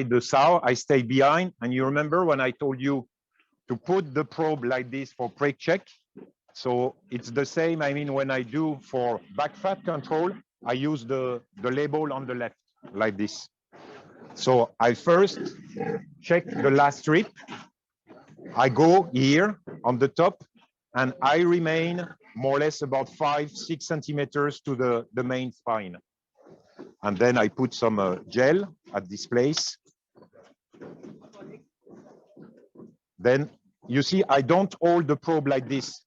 the sow, I stay behind. And you remember when I told you to put the probe like this for prick check? So it's the same. I mean, when I do for backfat control, I use the label on the left like this. So I first check the last strip. I go here on the top, and I remain more or less about 5-6 centimeters to the main spine. And then I put some gel at this place. Then you see, I don't hold the probe like this.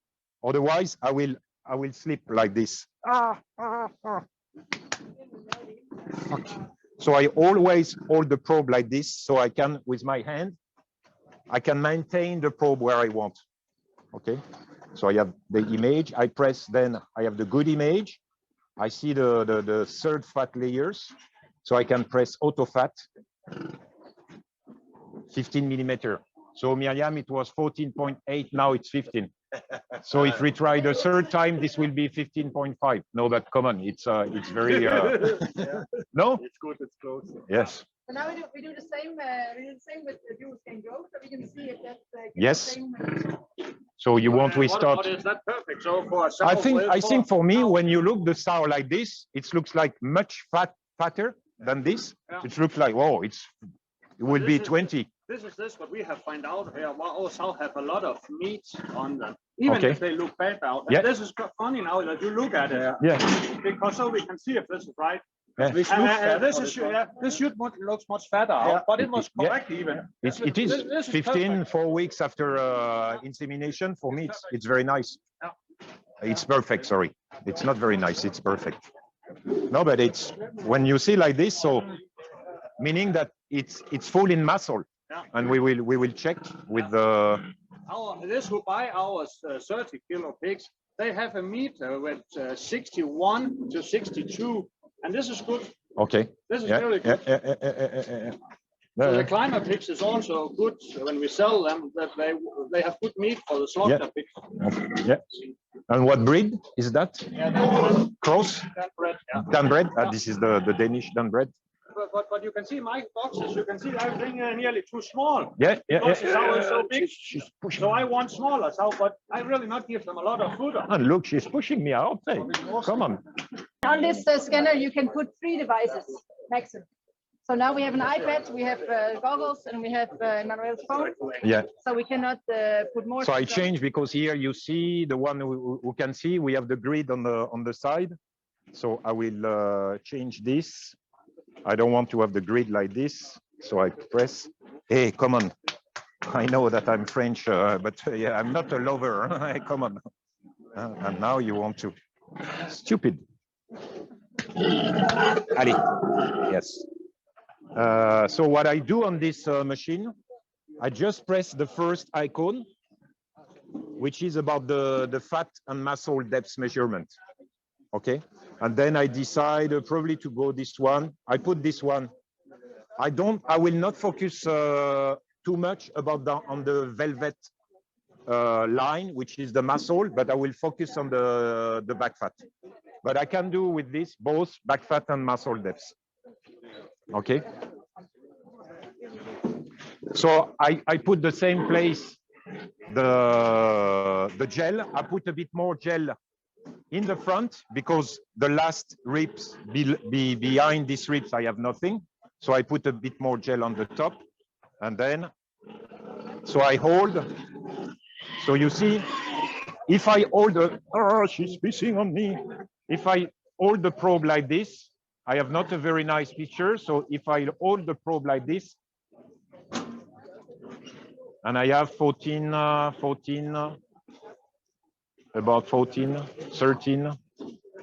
Otherwise, I will slip like this. Okay. So I always hold the probe like this, so I can, with my hand, I can maintain the probe where I want. Okay. So I have the image. I press. Then I have the good image. I see the third fat layers. So I can press auto fat. 15 millimeter. So Miriam, it was 14.8. Now it's 15. So if we try the third time, this will be 15.5. No, but come on, it's very no. It's good. It's close. Yes. So now we do the same. We do the same with the Duoscan Go, so we can see if that's yes. The same. So you want we start? Is that perfect? So for I think for me, when you look the sow like this, it looks like much fatter than this. Yeah. It looks like it will be 20. This is what we have found out here. Our sow have a lot of meat on them, even if they look bad out. Yeah. This is funny now that you look at it. Yeah. Because so we can see if this is right. Yeah. This should looks much fatter, but it was correct even. It is this 15, 4 weeks after insemination. For me, it's very nice. Yeah. It's perfect. Sorry, it's not very nice. It's perfect. No, but it's when you see like this, so meaning that it's full in muscle. Yeah. And we will check with the. This who buy our 30 kilo pigs, they have a meat with 61 to 62. And this is good. Okay. This is very good. So the climber pigs is also good when we sell them. That they have good meat for the slaughter pigs. Yeah. And what breed is that? Yeah, cross. Danbred. Yeah. Danbred. This is the Danish Danbred. But you can see my boxes. You can see everything nearly too small. Yeah. Because the sow is so big. She's pushing. So I want smaller sow, but I really not give them a lot of food. And look, she's pushing me out. Hey, come on. On this scanner, you can put 3 devices maximum. So now we have an iPad, we have goggles, and we have Emmanuel's phone. Yeah. So we cannot put more. So I changed because here you see the one who can see. We have the grid on the side. So I will change this. I don't want to have the grid like this. So I press. Hey, come on. I know that I'm French, but yeah, I'm not a lover. Hey, come on. And now you want to. Stupid. Allez. Yes. So what I do on this machine, I just press the first icon, which is about the fat and muscle depth measurement. Okay. And then I decide probably to go this one. I put this one. I will not focus too much on the velvet line, which is the muscle, but I will focus on the back fat. But I can do with this both back fat and muscle depths. Okay. So I put the same place the gel. I put a bit more gel in the front because the last ribs behind these ribs I have nothing. So I put a bit more gel on the top, and then so I hold. So you see, if I hold she's pissing on me. If I hold the probe like this, I have not a very nice picture. So if I hold the probe like this, and I have 14, about 14, 13,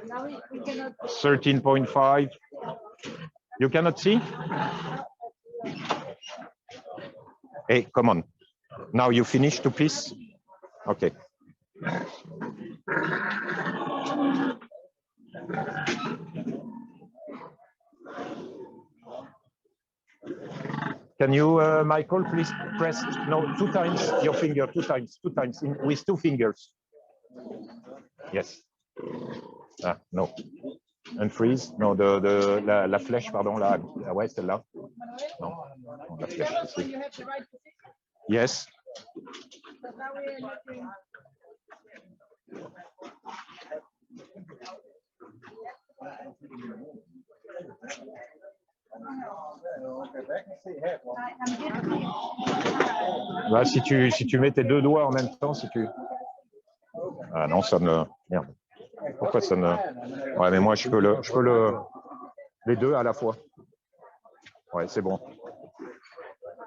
13.5. You cannot see? Hey, come on. Now you finish to piece? Okay. Can you, Michael, please press, no, 2 times your finger, 2 times, with 2 fingers. Yes. No. And freeze. No, la flèche, pardon, là. Ouais, celle-là. Non. On va Be faire careful ici. when you have the right position. Yes. So now we're looking. Là, si tu mets tes deux doigts en même temps, si tu. Ah non, ça ne. Merde. Pourquoi ça ne. Ouais, mais moi, je peux les deux à la fois. Ouais, c'est bon.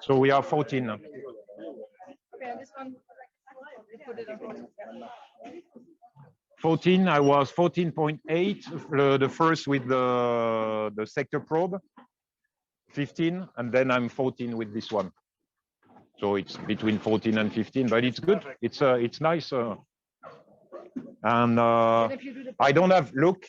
So we are 14. Okay, and this one, we put it on. 14, I was 14.8, the first with the sector probe, 15, and then I'm 14 with this one. So it's between 14 and 15, but it's good. It's nice. And I don't have, look,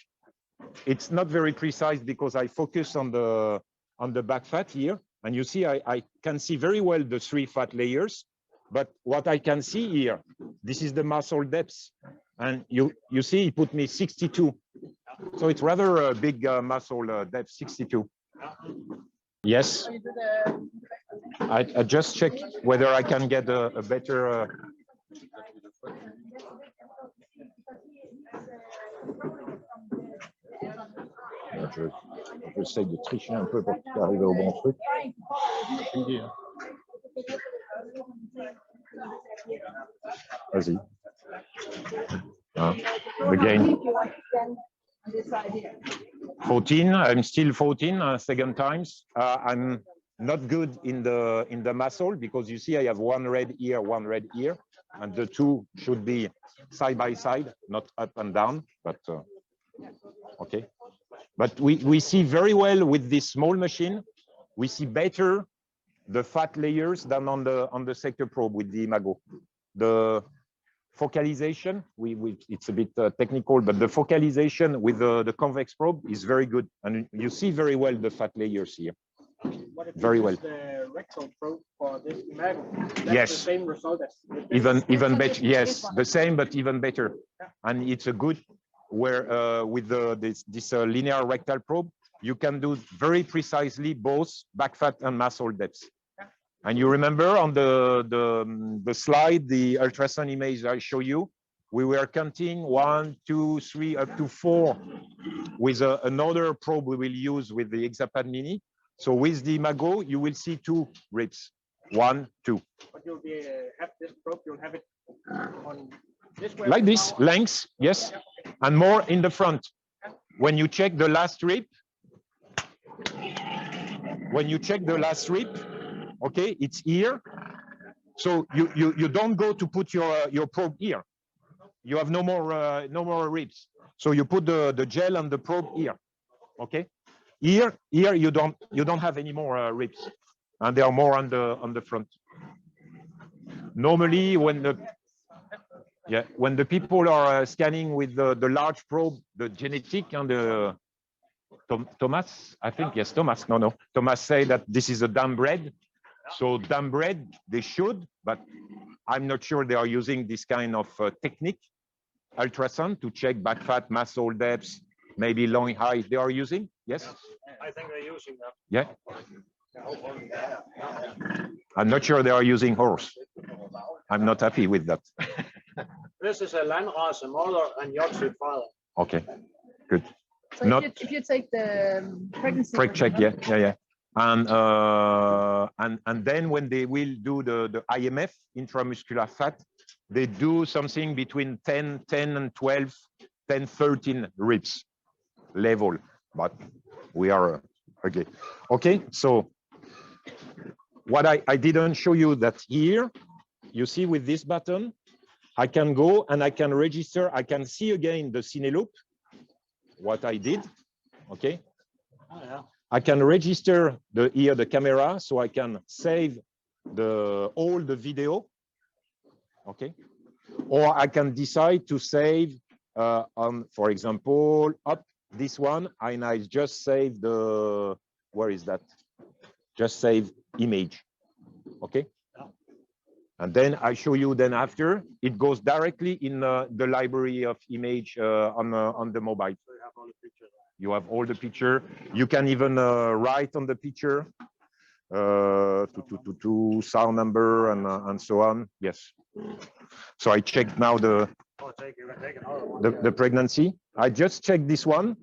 it's not very precise because I focus on the Backfat here. And you see, I can see very well the 3 fat layers, but what I can see here, this is the muscle depth. And you see, he put me 62. So it's rather a big muscle depth, 62. Yes. I just check whether I can get a better. J'essaie de tricher un peu pour arriver au bon truc. Vas-y. Again. 14. I'm still 14. Second times. I'm not good in the muscle because you see I have one red ear, and the two should be side by side, not up and down. But okay. But we see very well with this small machine. We see better the fat layers than on the sector probe with the Imago. The focalization, it's a bit technical, but the focalization with the convex probe is very good, and you see very well the fat layers here. Very well. The rectal probe for this Imago. Yes. The same result as even better. Yes, the same, but even better. And it's a good where with this linear rectal probe, you can do very precisely both backfat and muscle depth. And you remember on the slide, the ultrasound image I show you, we were counting 1, 2, 3, up to 4 with another probe we will use with the Hexapad Mini. So with the Imago, you will see 2 ribs, 1, 2. But you'll be have this probe, you'll have it on this way. Like this, length, yes, and more in the front. When you check the last rib, okay, it's here. So you don't go to put your probe here. You have no more ribs. So you put the gel and the probe here. Okay. Here you don't have any more ribs, and they are more on the front. Normally, when the people are scanning with the large probe, the genetic and the Thomas, I think yes, Thomas. No, Thomas say that this is a dam bread. So dam bread they should, but I'm not sure they are using this kind of technique, ultrasound to check backfat, muscle depth, maybe long height. They are using, yes. I think they're using that. Yeah. I'm not sure they are using horse. I'm not happy with that. This is a Landrace mother and Yorkshire father. Okay, good. So if you take the pregnancy check, yeah. And then when they will do the IMF, intramuscular fat, they do something between 10 and 12, 10, 13 ribs level. But we are okay. Okay, so what I didn't show you that here, you see with this button, I can go and I can register. I can see again the cine loop, what I did. Okay. Oh, yeah. I can register the camera, so I can save all the video. Okay. Or I can decide to save on, for example, up this one, and I just save where is that? Just save image. Okay. And then I show you then after, it goes directly in the library of image on the mobile. So you have all the pictures. You have all the picture. You can even write on the picture. to sound number and so on. Yes. So I checked now the pregnancy. I just checked this one.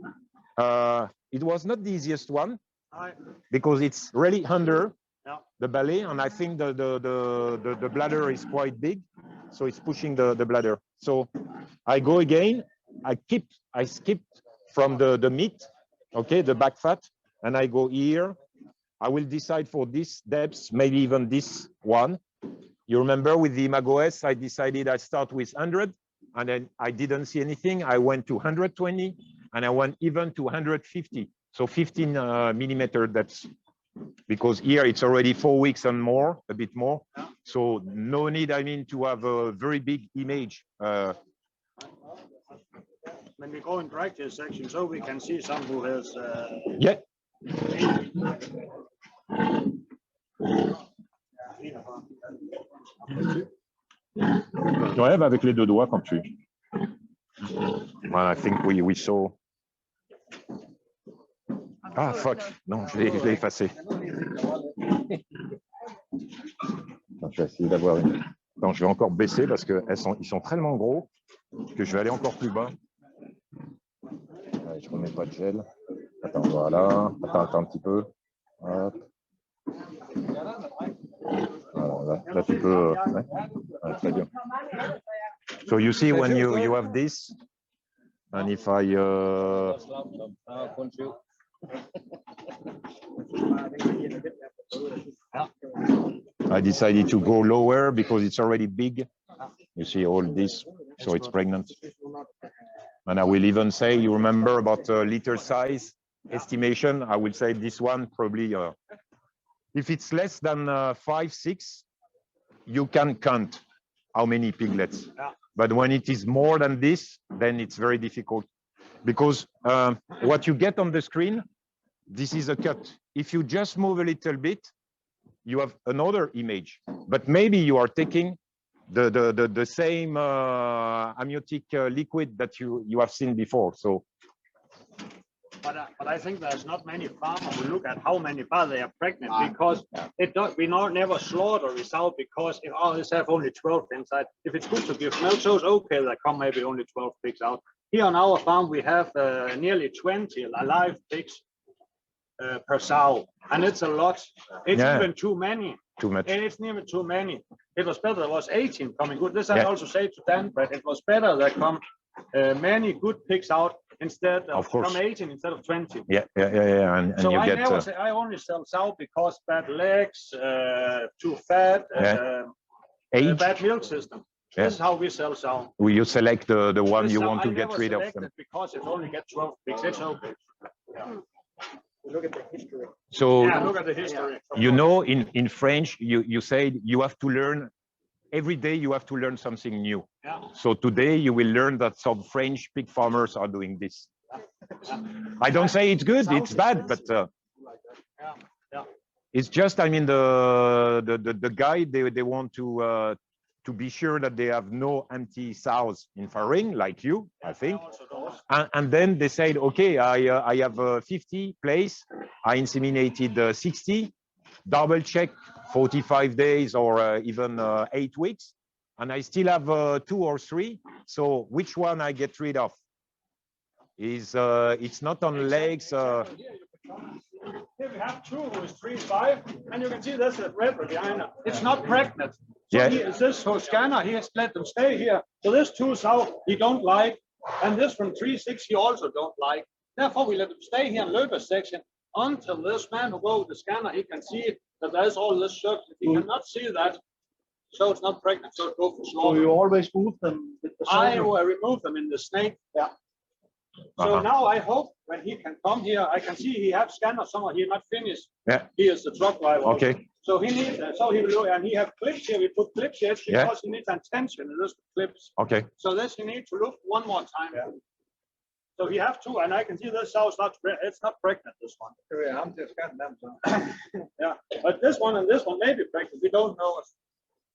It was not the easiest one because it's really under the belly, and I think the bladder is quite big, so it's pushing the bladder. So I go again. I skipped from the meat, okay, the back fat, and I go here. I will decide for this depth, maybe even this one. You remember with the Imago S, I decided I start with 100, and then I didn't see anything. I went to 120, and I went even to 150. So 15 millimeter depth, because here it's already 4 weeks and more, a bit more. So no need, I mean, to have a very big image. When we go in practice section, so we can see some who has. Yeah. Ouais, avec les deux doigts quand tu. Well, I think we saw. Ah, fuck. Non, je l'ai effacé. Attends, je vais essayer d'avoir une. Attends, je vais encore baisser parce qu'ils sont tellement gros que je vais aller encore plus bas. Ouais, je remets pas de gel. Attends, voilà. Attends un petit peu. Hop. Voilà, là, tu peux. Ouais. Ouais, très bien. So you see when you have this, and if I decided to go lower because it's already big. You see all this, so it's pregnant. And I will even say, you remember about liter size estimation? I will say this one probably, if it's less than 5, 6, you can count how many piglets. But when it is more than this, then it's very difficult. Because what you get on the screen, this is a cut. If you just move a little bit, you have another image. But maybe you are taking the same amniotic liquid that you have seen before. So. But I think there's not many farmers who look at how many parts they are pregnant, because we never slaughter this out, because if others have only 12 inside, if it's good to give milk, so it's okay, there come maybe only 12 pigs out. Here on our farm, we have nearly 20 live pigs per sow, and it's a lot. It's even too many. Too much. And it's never too many. It was better there was 18 coming good. This I also say to Dan, but it was better there come many good pigs out instead of come 18 instead of 20. Yeah. And so you get. I only sell sow because bad legs, too fat, bad milk system. This is how we sell sow. Will you select the one you want to get rid of them? Because it only gets 12 pigs. It's okay. Look at the history. So look at the history. You know, in French, you said you have to learn every day. You have to learn something new. So today you will learn that some French pig farmers are doing this. I don't say it's good, it's bad, but it's just, I mean, the guy they want to be sure that they have no empty sows in farming, like you, I think. And then they said, okay, I have 50 place. I inseminated 60, double check 45 days or even 8 weeks. And I still have 2 or 3. So which one I get rid of? It's not on legs. Here we have 2 who is 3-5, and you can see there's a red behind her. It's not pregnant. So this Toscana, he has let them stay here. So this 2 south he don't like, and this from 3-6 he also don't like. Therefore, we let them stay here in Löber section until this man who goes with the scanner, he can see that there's all this circle. He cannot see that, so it's not pregnant. So it goes for slaughter. So you always move them with the I remove them in the snake. Yeah. So now I hope when he can come here, I can see he have scanner somewhere. He not finished. Yeah. He is the truck driver. Okay. Also. So he needs. So he will look, and he have clips here. We put clips here because he needs attention in those clips. Okay. So this he needs to look one more time. Yeah. So he have 2, and I can see this house not. It's not pregnant. This one. Yeah, I'm just getting them. Yeah, but this one and this one may be pregnant. We don't know.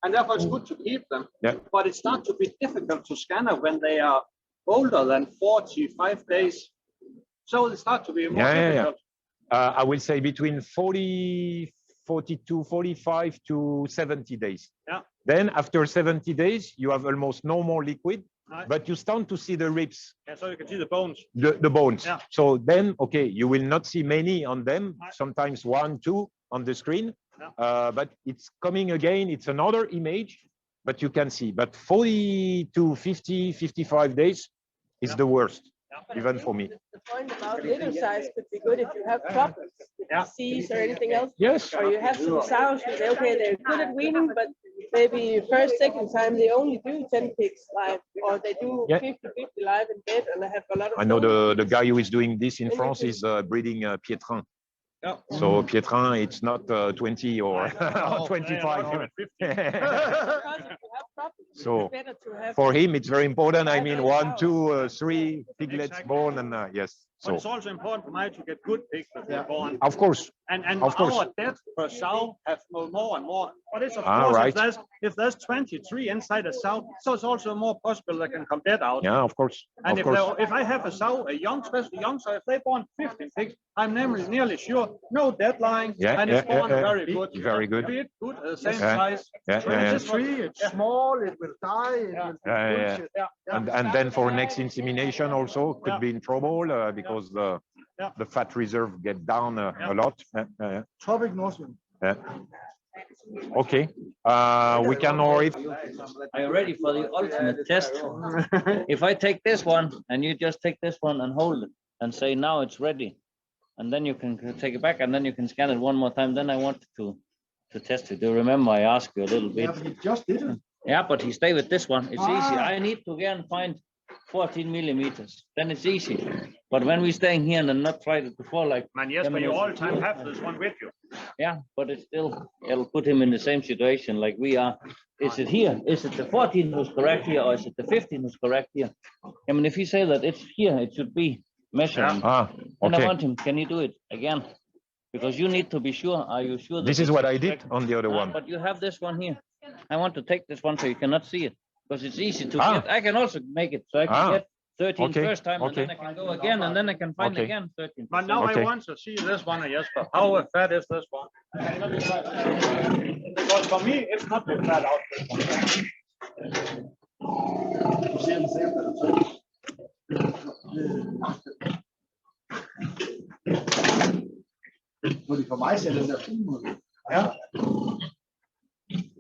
And therefore it's good to keep them. Yeah. But it's not to be difficult to scanner when they are older than 45 days. So it starts to be more difficult. I will say between 40 42, 45 to 70 days. Yeah. Then after 70 days, you have almost no more liquid, Right. but you start to see the ribs, Yeah, so you can see the bones. the bones. Yeah. So then, okay, you will not see many on them, Right. sometimes 1, 2 on the screen, Yeah. but it's coming again. It's another image, but you can see, but 40 to 50, 55 days is Yeah. the worst, Yeah. even for me. The point about litter size could be good if you have problems with Yeah. disease or anything else. Yes. Or you have some sows, you say, okay, they're good at weaning, but maybe first, second time they only do 10 pigs live, or they do Yeah. 50-50 live in bed, and they have a lot of. I know stones. the guy who is doing this in And you France can- is breeding Pietrin. Yeah. So Pietrin, it's not 20 or Oh, 25. yeah, 50. Because if you have problems, So, it's better to have. For him, it's very important. I mean, 1, Wow. 2, 3 piglets Exactly. born, and yes. But So it's also important for me to get good pigs that they're born. of course, And Of course. our debt per sow have more and more. But it's of Ah, course, right. if there's 23 inside a sow, so it's also more possible they can come dead out. yeah, of course, And of course. if I have a sow, a young, especially young sow, if they born 15 pigs, I'm nearly sure no deadline, Yeah, and it's yeah, born yeah, very good. Very good. Big, good, same Yeah. size. Yeah, yeah, yeah. This one- It's small, it will die. It Yeah. will be Yeah, yeah, bullshit. Yeah. And then for next insemination also could Yeah. be in trouble because Yeah. the fat reserve get down Yeah. a lot. Yeah. Tropic Northwind. Yeah. Okay, we can or if Are you ready for the ultimate test? If I take this one and you just take this one and hold it and say, now it's ready. And then you can take it back and then you can scan it one more time. Then I want to test it. Do you remember I asked you a little bit? Yeah, but he just did it. Yeah, but he stay with this one. It's easy. Ah. I need to again find 14 millimeters. Then it's easy. But when we staying here and then not try it before, like, Man, yes, but you all the time have this one with you. yeah, but it's still, it'll put him in the same situation like we are. Is it here? Is it the 14 who's correct here, or is it the 15 who's correct here? I mean, if you say that it's here, it should be measuring. And I okay. want him, can you do it again? Because you need to be sure. Are you sure? that This is it's what I did correct? on the other one. But you have this one here. I want to take this one so you cannot see it. Because it's easy to Ah. get. I can also make it so I can Ah. get 13 Okay, first time, and okay. then I can go again, and then I can find Okay. again 13. But now Okay. I want to see this one, Jesper. How fat is this one? Because for me, it's not the fat outfit. Fordi for mig ser den der fin ud. Ja.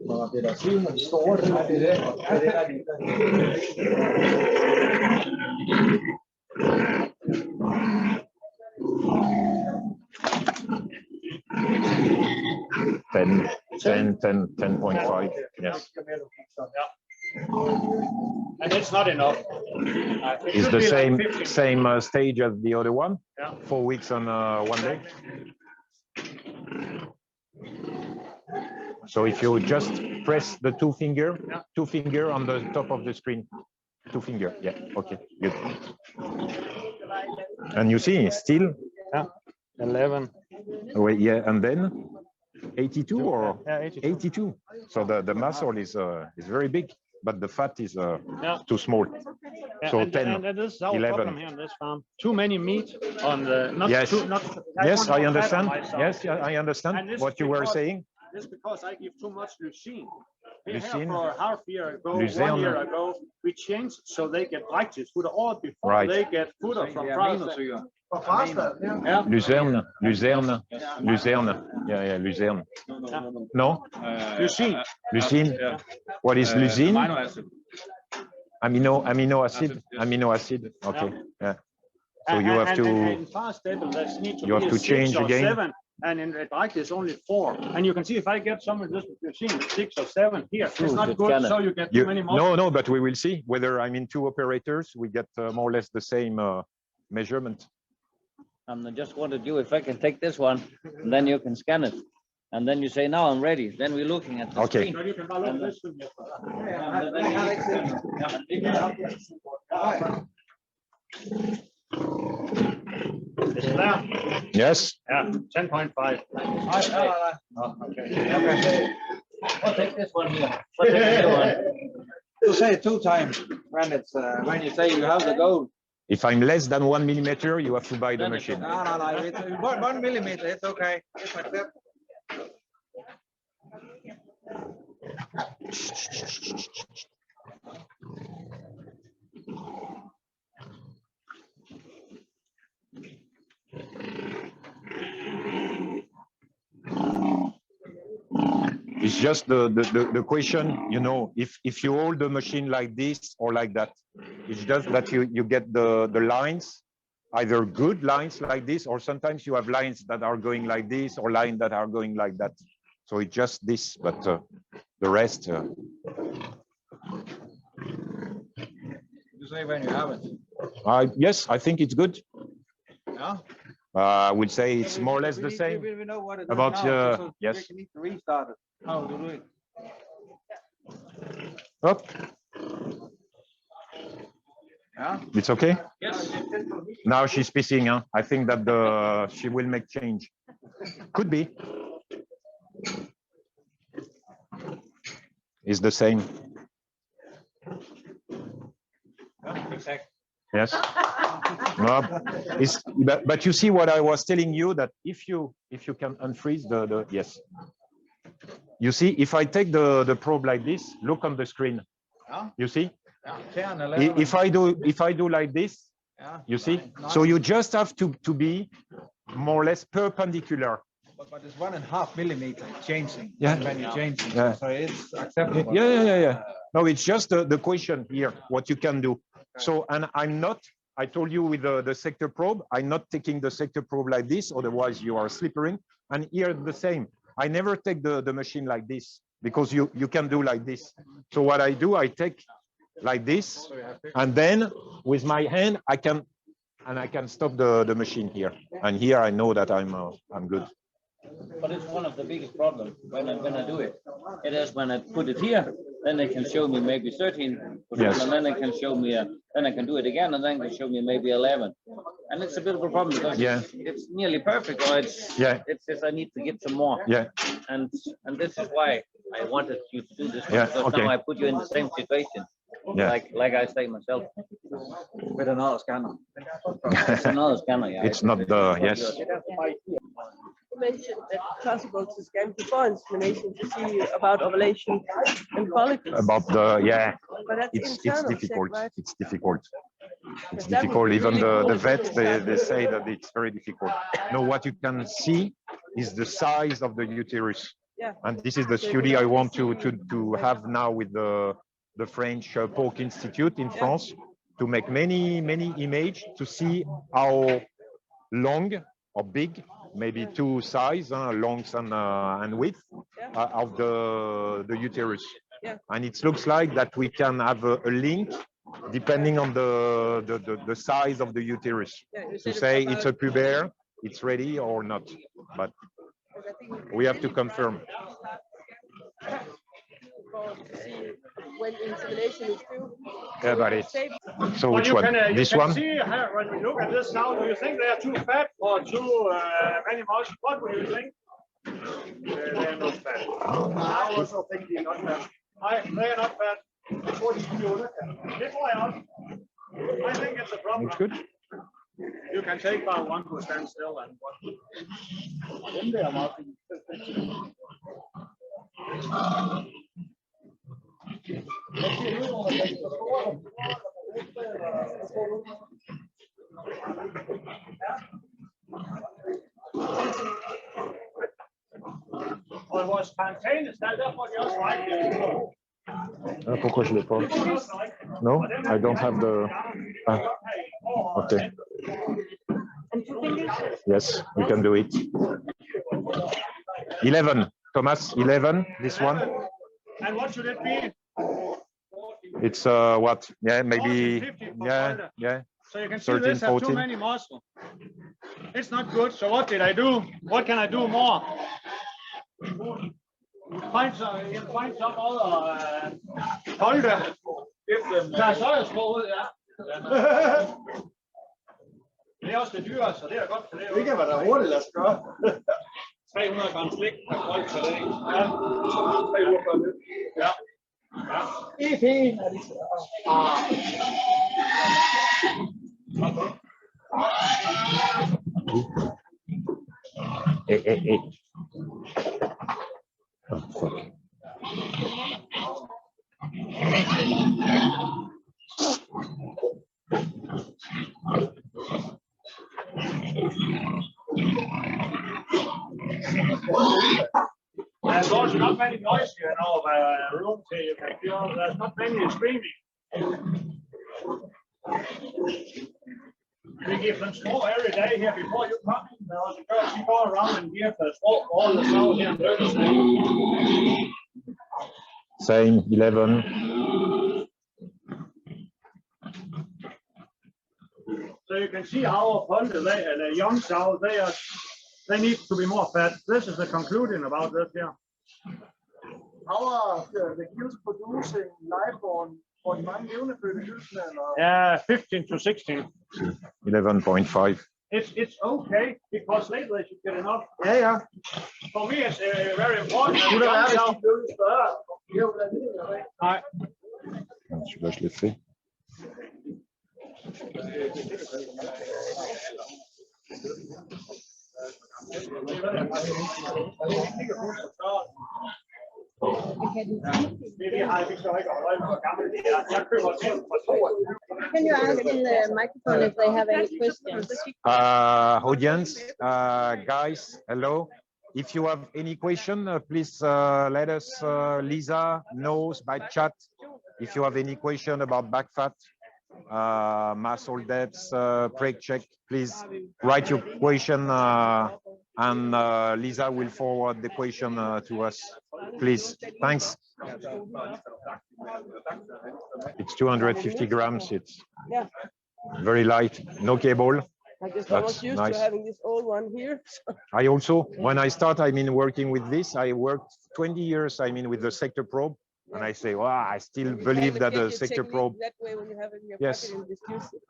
Og det der film, og de store, det er det der. Og det er det. 10.5. Yes. And it's not enough. It Is should the be like same 15. stage as the other one? Yeah. 4 weeks and 1 day. So if you just press the two finger on the top of the screen, 2 finger. Yeah. Okay. Good. And you see, still. 11. Wait, yeah, and then 82 or Yeah, 82. 82. So the muscle is very big, but the fat is Yeah. too small. Yeah, So and, 10, and this is our 11. problem here on this farm. Too many meat on the not Yes. too not. Yes, want I more fat on understand. myself. Yes, yeah, I And understand this what is you were because- saying. This because I give too much leucine. We have Leucine? for a half year ago, Leucine. 1 year ago, we changed so they get righteous fooder all before Right. they get fooder from France. Og faster. Ja. Yeah. Luzerne. Yeah, Luzerne. No? Leucine. Leucine? What is leucine? Amino acid. Okay, yeah. So you have And to, in fast stable, there's need to you have be to 6 change or again. 7, and in red light there's only 4. And you can see if I get some of this leucine, it's 6 or 7 here. It's not good good, scanner. so you get too many more. no, but we will see whether I'm in 2 operators, we get more or less the same measurement. And I just wanted you, if I can take this one, and then you can scan it. And then you say, now I'm ready. Then we're looking at the Okay. screen. So you can download this one. And then It's there. Yes, Yeah, 10.5. I'll take this one here. I'll take the other one. You say 2 times when it's when you say you have the goal. if I'm less than 1 millimeter, you have to buy the Then it's machine. No, it's 1 millimeter. It's okay. It's acceptable. It's just the question, you know, if you hold the machine like this or like that, it's just that you get the lines, either good lines like this, or sometimes you have lines that are going like this or lines that are going like that. So it's just this, but the rest. You say when you have it. Yes, I think it's good. Yeah. I would say it's more or less the same. We know what it is About now, so yes. we need to restart it. How to do it? Up. Yeah. It's okay. Yes. Now she's pissing. Huh? I think that she will make change. Could be. It's the same. Yeah, exactly. Yes. No, but you see what I was telling you, that if you can unfreeze the yes. You see, if I take the probe like this, look on the screen. Yeah. You see? Yeah. 10, 11. If I do like this, Yeah. you see? 9. So you just have to be more or less perpendicular. But it's 1.5 millimeter changing. Yeah. When you change it. Yeah. So it's acceptable. Yeah. No, it's just the question here, what you can do. So, and I told you with the sector probe, I'm not taking the sector probe like this, otherwise you are slippering. And here the same. I never take the machine like this, because you can do like this. So what I do, I take like this, and then with my hand, I can stop the machine here. And here I know that I'm good. But it's one of the biggest problems when I do it. It is when I put it here, then they can show me maybe 13, Yes. and then they can show me, then I can do it again, and then they show me maybe 11. And it's a bit of a problem because it's nearly perfect, or it's just I need to get some more. Yeah. And this is why I wanted you to do this, because okay. now I put you in the same situation. Yeah. Like I say myself. With another scanner. It's another scanner, yeah. It's not the yes. You mentioned that it's possible to scan before insemination to see about ovulation and follicles. About the But that's it's internal difficult. check, right? It's difficult. It's That would difficult. be Even really the cool. vets, they say that it's very difficult. No, what you can see is the size of the uterus. Yeah. And this is the study I want to have now with the French Pork Institute in France, to make many images to see how long or big, maybe two size, longs and width of the uterus. Yeah. And it looks like that we can have a link depending on the size of the uterus, to say it's a puber, it's ready or not. But we have to confirm. When insemination is due. Yeah, but it's so which you one? can, This you can one? see when we look at this now, do you think they are too fat or too many muscles? What would you think? They are not fat. I also think they are not fat. They are not fat. I think it's a problem. Looks good. You can take by one who stands still and one. Or was spontaneous? That's what you like. Pourquoi je l'ai pas? No, I don't have the. Okay. And 2 fingers? Yes, we can do it. 11, Thomas. 11. This one. And what should it be? It's what? Yeah, maybe. 14, 15 Yeah. So you can see 13, this have 14. too many muscles. It's not good. So what did I do? What can I do more? Find some other folder. Det er også det dyre, så det er godt for det. Det kan være der hurtigt, lad os gøre. 300 gram slik per folk per dag. Ja. 300 gram. Ja. Ja. EP er det. Hey. Oh, fuck. not many noise here in our room here. You can feel there's not many screaming. We give them snow every day here before you come. There was a girl, she go around and give the snow, all the snow here in Thursday. Same, 11. So you can see our punter, the young sow, they need to be more fat. This is the conclusion about this here. How are the kills producing live on mange levende kylsene? Yeah, 15 to 16. 11.5. It's okay because later they should get enough. Ja, ja. For me, it's very important. Skulle der være, hvis de blev lidt større? Jo, Nej. Celui-là, je l'ai fait. Can you ask in the microphone if they have any questions? Audience, guys, hello. If you have any question, please let us, Lisa knows by chat. If you have any question about Backfat, muscle depths, brake check, please write your question and Lisa will forward the question to us. Please, thanks. It's 250 grams. It's very light, no cable. I just That's almost used nice. to having this old one here. I also, when I start, working with this, I worked 20 years, with the sector probe. And I say, wow, I still believe that the sector probe. That way when you have it in your Yes. pocket and just use it.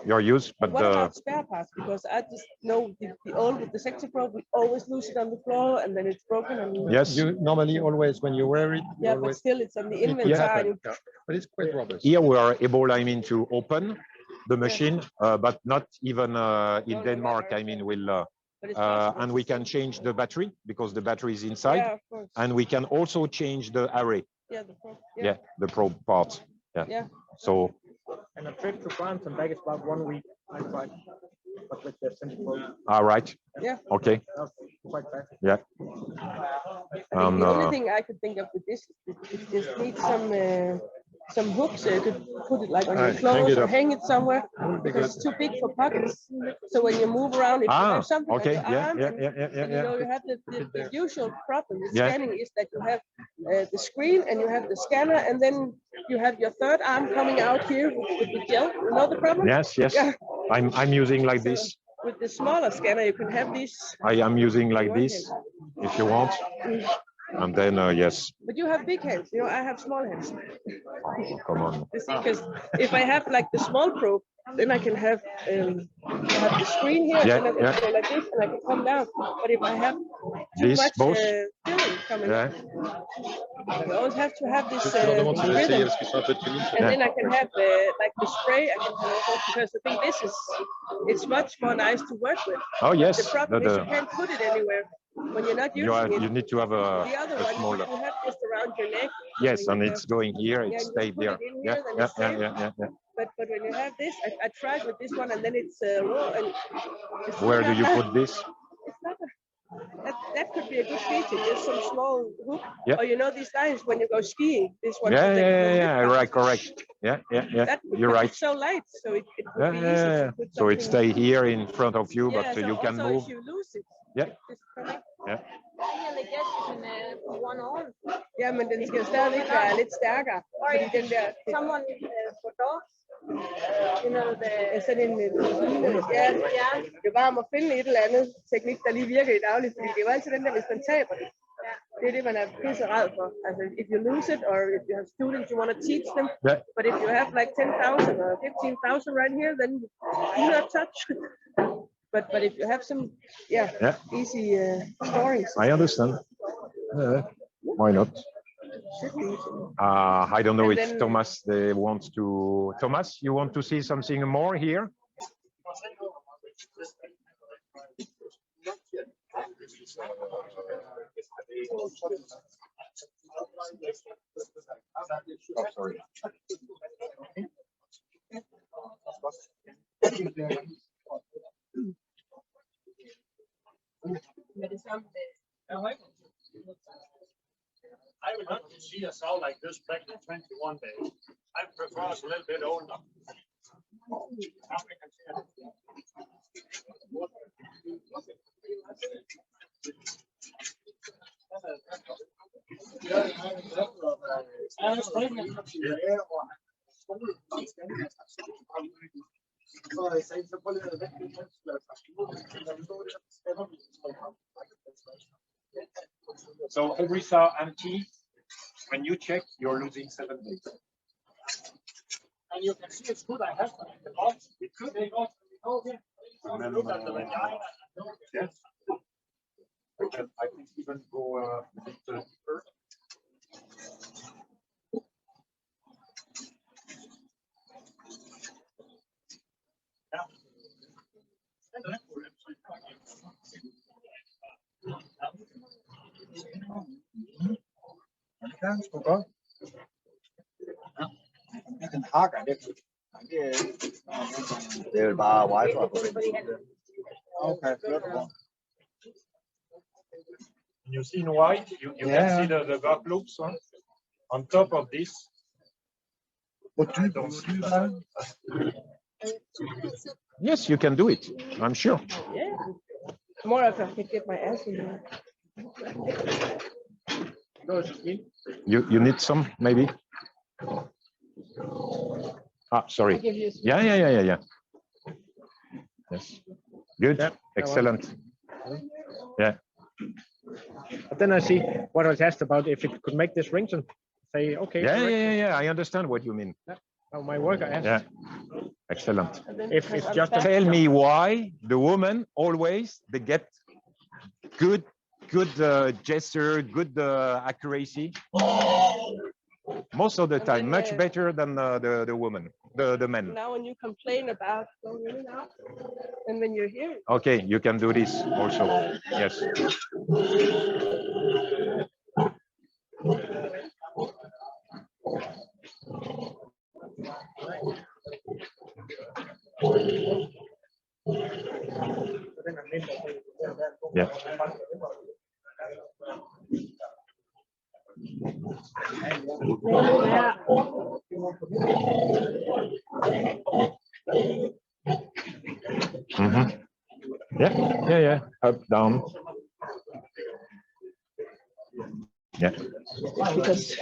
Your use, but What about spare parts? Because I just know the old with the sector probe, we always lose it on the floor and then it's broken. And yes, You normally always, when you wear it, you yeah, but always, still it's on the it inventory. happen, yeah. But it's quite robust. here we are able, to open the machine, but not even in Denmark. We'll But it's possible and to we still- can change the battery because the battery is inside, Yeah, of course. and we can also change the array. Yeah, the probe. Yeah, the probe part. Yeah. Yeah. So And a trip to France and back is about 1 week. I'm fine. But with the central all right. Yeah. Okay. quite fast. Yeah. I think the only thing I could think of with this is it just needs some hooks so you could put it like on your Hang clothes it or up. hang it somewhere Would be because good. it's too big for pockets. So when you move around, if you have something okay. on your Yeah, arm, yeah, and, yeah, yeah, and you know you have the usual problem with Yeah. scanning is that you have the screen and you have the scanner and then you have your third arm coming out here with the gel. You know the problem? Yes, yes. Yeah. I'm using like So this. with the smaller scanner, you can have these. I am using like one this, hand. if you want. And then yes. But you have big hands. You know, I have small hands. Oh, come on. Because if I have like the small probe, then I can have the screen here, Yeah, and I can yeah. go like this, and I can come down. But if I have too This, much both? filling coming Yeah. up, you always have to have this Je leur demande si vous essayez rhythm. parce qu'ils sont un peu timides. And then I can have like the spray. I can also, because I think this is it's much more nice to work with. Oh yes. The problem is you can't put it anywhere when you're not using it. You need to have The a other one smaller. you have just around your neck. Yes, and you it's have- going here. Yeah, It you stayed put there. it in Yeah, here, then yeah, it's yeah, safe. yeah. But when you have this, I tried with this one, and then it's raw. And it's Where do not you that- put this? It's not that could be a good feature. Just some small hook, Yeah. or you know these lines when you go skiing. This one. Yeah, so they can go yeah, zip right, lines. correct. Yeah, yeah, yeah. That, You're because right. It's so light, so it would Yeah, be yeah, easy yeah. to put So it something- stay here in front of you, Yeah, but so you can also move. if you lose it. Yeah. Just come in. Yeah. Ja, men den skal jo stadigvæk være lidt stærkere. Fordi den der... Someone for dogs, you know, Sådan en... Ja, det er bare om at finde et eller andet teknik, der lige virker i dagligt. Fordi det er jo altid den der, hvis man taber det. Det er det, man er pisse ræd for. Altså, if you lose it, or if you have students, you want to teach them. Yeah. But if you have like 10,000 or 15,000 right here, then you not touch. But if you have some, easy storings. I understand. Why not? Should be easy. I don't know And if then- Thomas wants to. Thomas, you want to see something more here? Oh, sorry. a sow like this pregnant 21 days. I prefer a little bit older. Now we can see it. So every sow empty, when you check, you're losing 7 days. And you can see it's good. I have the box. It could be off. Look at the vagina. Yes. I can even go a bit deeper. Det er vel bare wifi. Okay, You see in white, you can see the gap loops on top of this. I don't see that. Yes, you can do it. I'm sure. Yeah. Tomorrow if I can get my ass in there. You need some maybe. Sorry. Yeah. Yes. Good. Yeah, Excellent. Yeah. But then I see what I was asked about if it could make this rings and say, okay. Yeah. I understand what you mean. Oh, my worker asked. Yeah. Excellent. If it's just a Tell me why the woman always they get good gesture, good accuracy. Most of the time, much better than the woman, the men. Now when you complain about going in and out, and when you're here. Okay, you can do this also. Yes. Yeah. Yeah. Up, down. Yeah. Because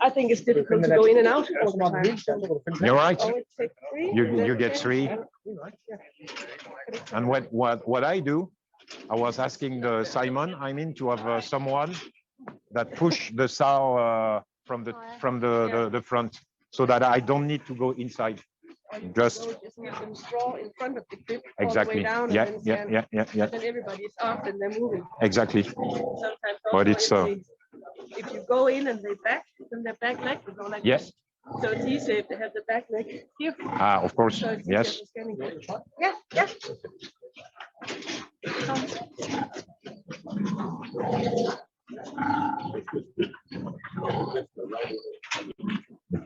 I think it's difficult to go in and out all the time. You're right. Take 3, You get 3. And what I do, I was asking Simon, to have someone that push the sow from the front, so that I don't need to go inside. Just need some straw in front of the grip exactly. All the way down Yeah. Then everybody's off and they're moving. Exactly. Sometimes But it's if you go in and they back, then their back leg will go like yes. this. So it's easy if they have the back leg here. Of course. So it's Yes. Yeah.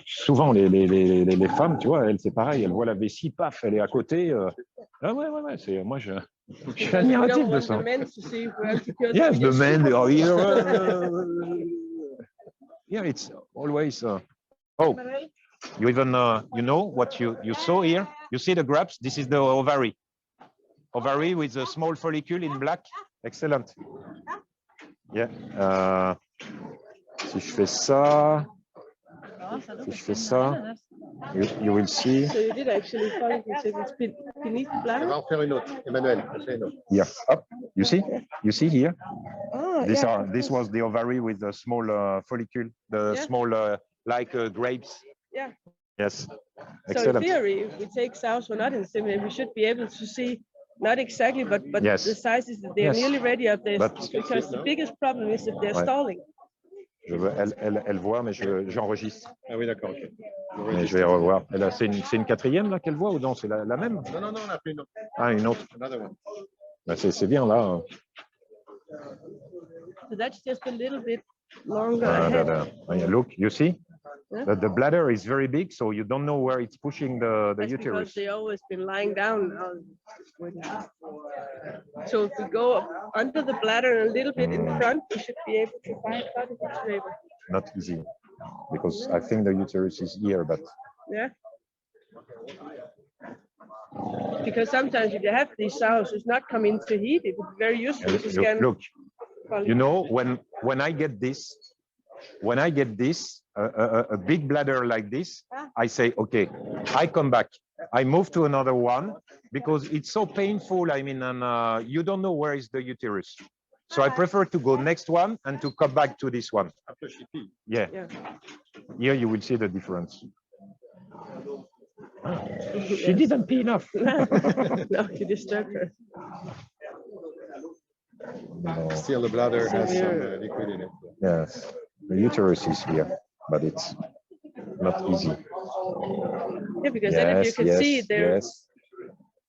Souvent, les femmes, tu vois, elles, c'est pareil, elles voient la vessie, paf, elle est à côté. Ah ouais, c'est, moi, je suis admiratif de ça. Yes, the men, they are here. Yeah, it's always. Oh, you even, you know what you saw here? You see the grapes? This is the ovary. Ovary with a small follicle in black. Excellent. Yeah. Si je fais ça. Si je fais ça, you will see. So you did actually follow it's beneath the bladder? On va en faire une autre. Emmanuel, fais une autre. Yeah, up. You see here? Oh, This was the ovary with the small follicle, small like grapes. Yeah. Yes. So Excellent. in theory, if we take sows who are not inseminated, we should be able to see not exactly, but yes. the sizes that they're nearly ready up there. Because the biggest problem is if they're stalling. Elle voit, mais j'enregistre. Ah oui, d'accord. Okay. Mais je vais revoir. C'est une quatrième là qu'elle voit ou non? C'est la même? Non, on a fait une autre. Ah, une autre. Bah, c'est bien là. So that's just a little bit longer ahead. Look, you see? Yeah. The bladder is very big, so you don't know where it's pushing the That's uterus. Because they always been lying down. So if we go under the bladder and a little bit in front, we should be able to find not easy because I think the uterus is here, but Yeah. Because sometimes if you have these sows, it's not come into heat. It would be very useful to scan. look, you know, when I get this, a big bladder like this, I say, okay, I come back. I move to another one because it's so painful. I mean, and you don't know where is the uterus. So I prefer to go next one and to come back to this one. After she pee. Yeah. Here you will see the difference. She didn't pee enough. No, you disturbed her. No. Still, the bladder has some liquid in it. Yes, the uterus is here, but it's not easy. Yeah, because then if you can see they're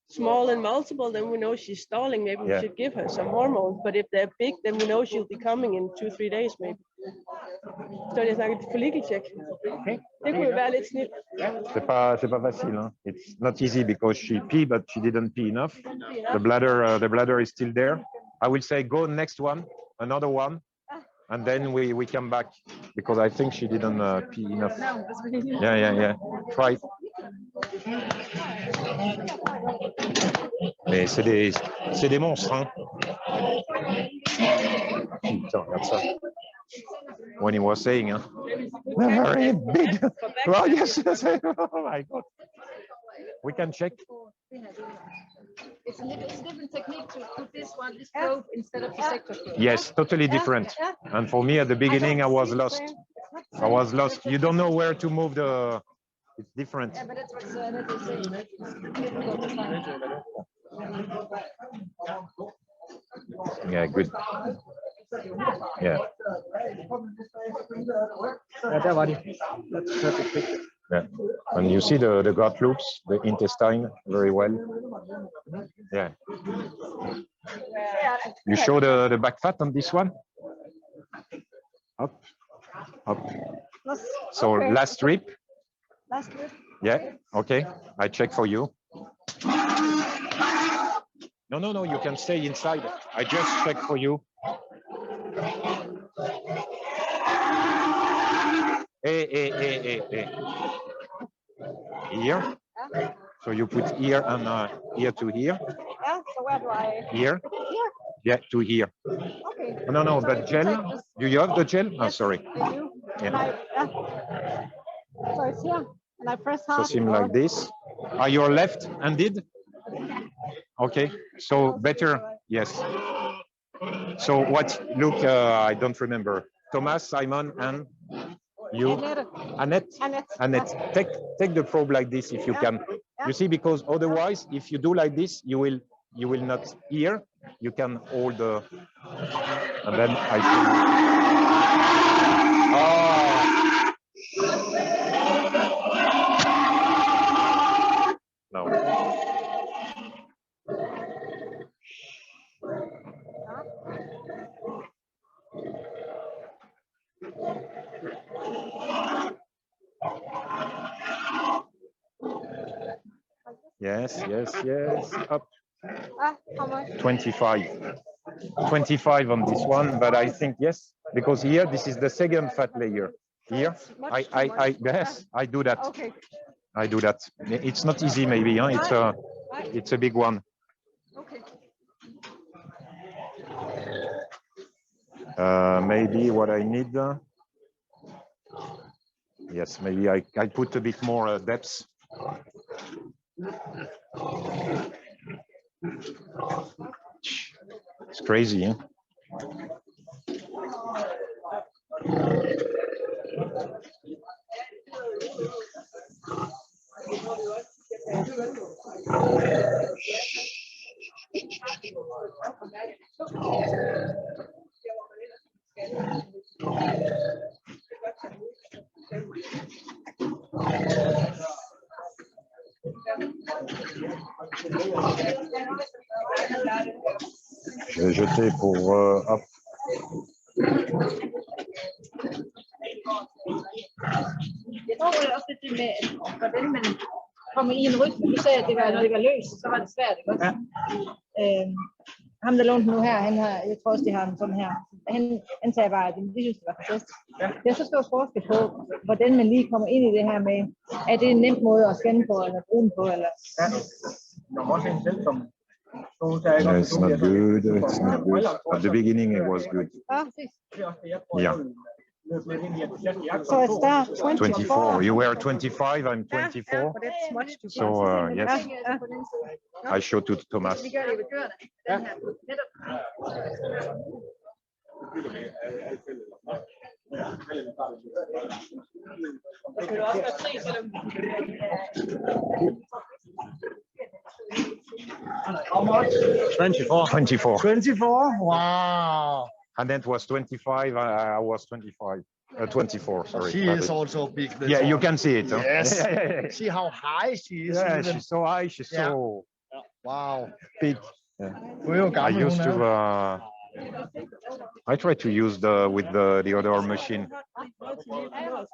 small and multiple, then we know she's stalling. Maybe we should give her some hormones. But if they're big, then we know she'll be coming in 2-3 days, maybe. Så jeg snakker til follikeltjek. Det kunne være lidt snit. C'est pas facile. Hein? It's not easy because she pee, but she didn't pee enough. The bladder is still there. I will say go next one, another one, and then we come back because I think she didn't pee enough. Yeah. Try. Mais c'est des monstres, hein. Putain, regarde ça. When he was saying, huh? They're very big. Well, yes. Oh my God. We can check. It's a different technique to put this probe instead of the sector probe. Yes, totally different. And for me at the beginning, I was lost. You don't know where to move the. It's different. Yeah, but that's what they're saying. Difficult to find. Yeah, good. Yeah. That one. That's perfect picture. Yeah. And you see the gut loops, the intestine very well. Yeah. You show the back fat on this one? Up. So okay. last strip. Last strip. Yeah. Okay. I check for you. No. You can stay inside. I just check for you. Hey. Here. So you put here and here to here. Yeah. So where do I? Here. Here. Yeah, to here. Okay. No. So The gel. Do you have the gel? Yes, Oh, sorry. I do. Yeah. So it's here, and I press hard. So seem like this. Are you left-handed? Okay. So better. Yes. So what? Look, I don't remember. Thomas, Simon, and you. Annette. Take the probe like this if you can. You see, because otherwise, if you do like this, you will not hear. You can hold the. And then I think. Oh. No. Yes. Up. How much? 25. 25 on this one, but I think yes, because here this is the second fat layer. Here, I do that. Okay. I do that. It's not easy, maybe. Huh? It's a big one. Okay. Maybe what I need. Yes, maybe I put a bit more depth. It's crazy, huh? Je vais jeter pour hop. Jeg tror også, det er med, hvordan man kommer i en rytme. Du sagde, at det var, når det var løst, så var det svært, ikke? ham der lånte nu her, han har, jeg tror også, de har den sådan her. Han sagde bare, at de synes, det var fantastisk. Det er så stor forskel på, hvordan man lige kommer ind i det her med, er det en nem måde at scanne på, eller bruge den på, eller... Yeah, it's not good. It's not good. At the beginning, it was good. Yeah. So it starts 24. You were 25. I'm 24. So yes, I showed to Thomas. How much? 24. 24. 24? Wow. And then it was 25. I was 25. 24. Sorry. She is also big. Yeah, you can see it. Huh? Yes. See how high she is. Yeah, even. she's so high. She's so Wow. big. Yeah. Well, I used to. I try to use with the other machine.